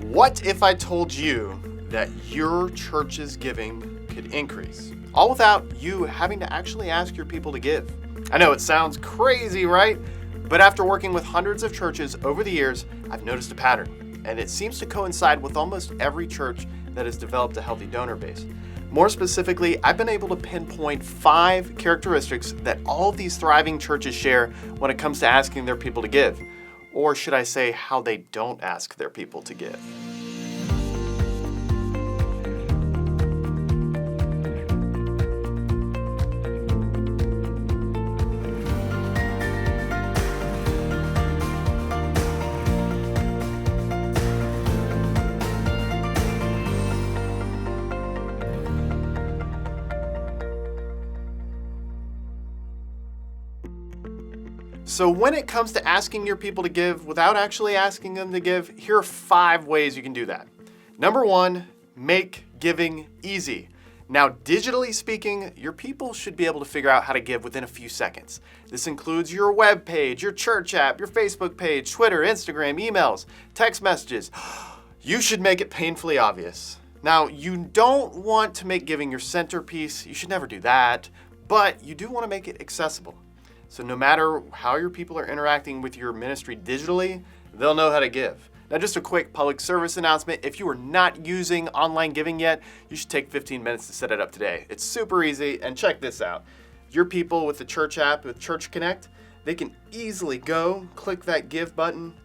What if I told you that your church's giving could increase, all without you having to actually ask your people to give? I know it sounds crazy, right? But after working with hundreds of churches over the years, I've noticed a pattern, and it seems to coincide with almost every church that has developed a healthy donor base. More specifically, I've been able to pinpoint 5 characteristics that all of these thriving churches share when it comes to asking their people to give. Or should I say, how they don't ask their people to give. So when it comes to asking your people to give without actually asking them to give, here are 5 ways you can do that. Number 1, make giving easy. Now, digitally speaking, your people should be able to figure out how to give within a few seconds. This includes your web page, your church app, your Facebook page, Twitter, Instagram, emails, text messages. You should make it painfully obvious. Now, you don't want to make giving your centerpiece. You should never do that, but you do want to make it accessible. So no matter how your people are interacting with your ministry digitally, they'll know how to give. Now, just a quick public service announcement. If you are not using online giving yet, you should take 15 minutes to set it up today. It's super easy, and check this out. Your people with the church app, with Church Connect, they can easily go, click that give button,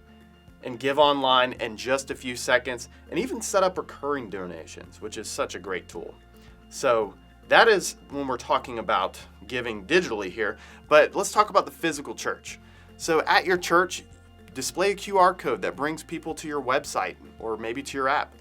and give online in just a few seconds, and even set up recurring donations, which is such a great tool. So that is when we're talking about giving digitally here, but let's talk about the physical church. So at your church, display a QR code that brings people to your website or maybe to your app.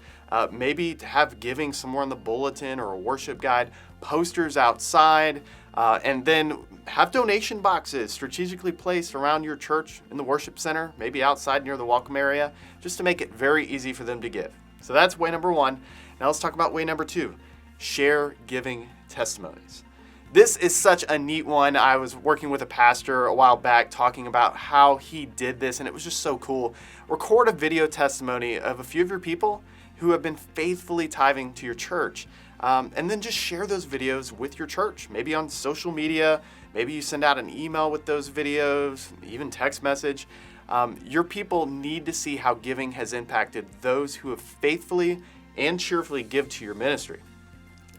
Maybe to have giving somewhere in the bulletin or a worship guide, posters outside, and then have donation boxes strategically placed around your church in the worship center, maybe outside near the welcome area, just to make it very easy for them to give. So that's way number 1. Now let's talk about way number 2. Share giving testimonies. This is such a neat one. I was working with a pastor a while back talking about how he did this, and it was just so cool. Record a video testimony of a few of your people who have been faithfully tithing to your church, and then just share those videos with your church, maybe on social media. Maybe you send out an email with those videos, even text message. Your people need to see how giving has impacted those who have faithfully and cheerfully give to your ministry.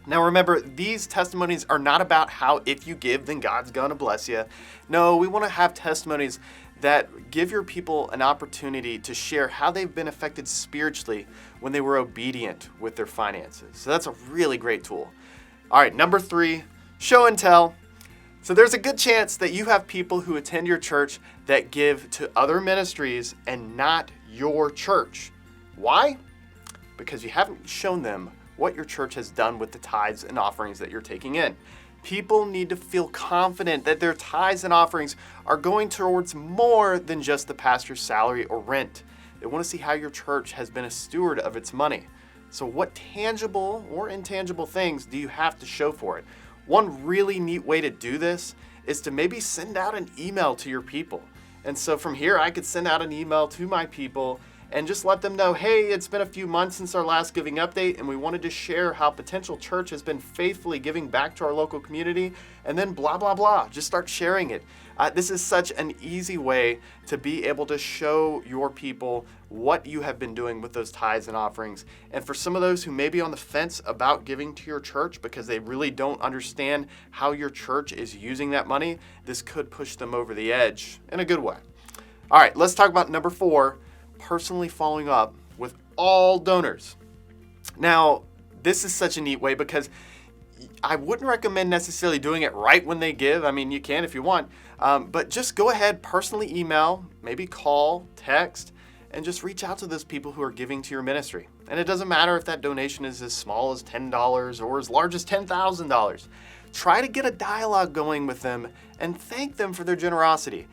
Now remember, these testimonies are not about how if you give, then God's gonna bless you. No, we wanna have testimonies that give your people an opportunity to share how they've been affected spiritually when they were obedient with their finances. So that's a really great tool. All right, number 3, show and tell. So there's a good chance that you have people who attend your church that give to other ministries and not your church. Why? Because you haven't shown them what your church has done with the tithes and offerings that you're taking in. People need to feel confident that their tithes and offerings are going towards more than just the pastor's salary or rent. They want to see how your church has been a steward of its money. So what tangible or intangible things do you have to show for it? One really neat way to do this is to maybe send out an email to your people. And so from here, I could send out an email to my people and just let them know, hey, it's been a few months since our last giving update, and we wanted to share how Potential Church has been faithfully giving back to our local community, and then blah, blah, blah. Just start sharing it. This is such an easy way to be able to show your people what you have been doing with those tithes and offerings. And for some of those who may be on the fence about giving to your church because they really don't understand how your church is using that money, this could push them over the edge in a good way. All right, let's talk about number 4, personally following up with all donors. Now, this is such a neat way because I wouldn't recommend necessarily doing it right when they give. I mean, you can if you want, but just go ahead, personally email, maybe call, text, and just reach out to those people who are giving to your ministry. And it doesn't matter if that donation is as small as $10 or as large as $10,000. Try to get a dialogue going with them and thank them for their generosity.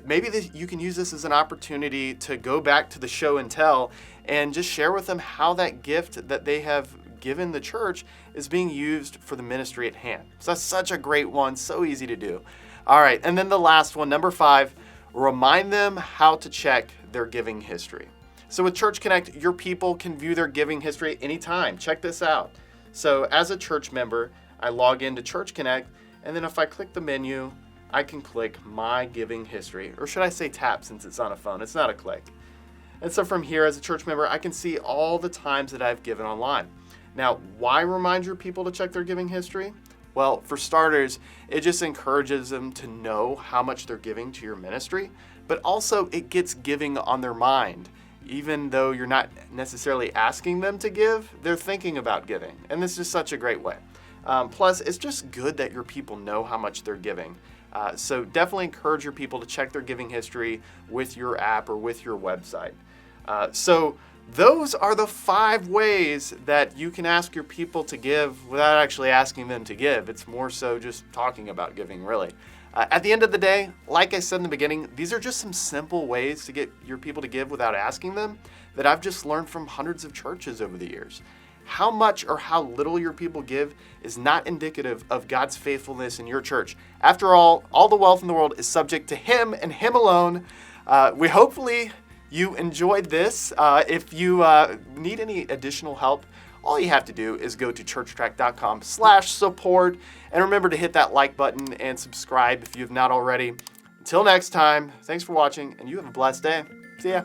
Maybe you can use this as an opportunity to go back to the show and tell and just share with them how that gift that they have given the church is being used for the ministry at hand. So that's such a great one, so easy to do. All right, and then the last one, number 5, remind them how to check their giving history. So with Church Connect, your people can view their giving history anytime. Check this out. So as a church member, I log into Church Connect, and then if I click the menu, I can click My Giving History, or should I say tap since it's on a phone, it's not a click. And so from here, as a church member, I can see all the times that I've given online. Now, why remind your people to check their giving history? Well, for starters, it just encourages them to know how much they're giving to your ministry, but also it gets giving on their mind. Even though you're not necessarily asking them to give, they're thinking about giving. And this is such a great way. Plus, it's just good that your people know how much they're giving. So definitely encourage your people to check their giving history with your app or with your website. So those are the 5 ways that you can ask your people to give without actually asking them to give. It's more so just talking about giving, really. At the end of the day, like I said in the beginning, these are just some simple ways to get your people to give without asking them that I've just learned from hundreds of churches over the years. How much or how little your people give is not indicative of God's faithfulness in your church. After all the wealth in the world is subject to Him and Him alone. Hopefully you enjoyed this. If you need any additional help, all you have to do is go to ChurchTrac.com/support, and remember to hit that like button and subscribe if you have not already. Until next time, thanks for watching, and you have a blessed day. See ya.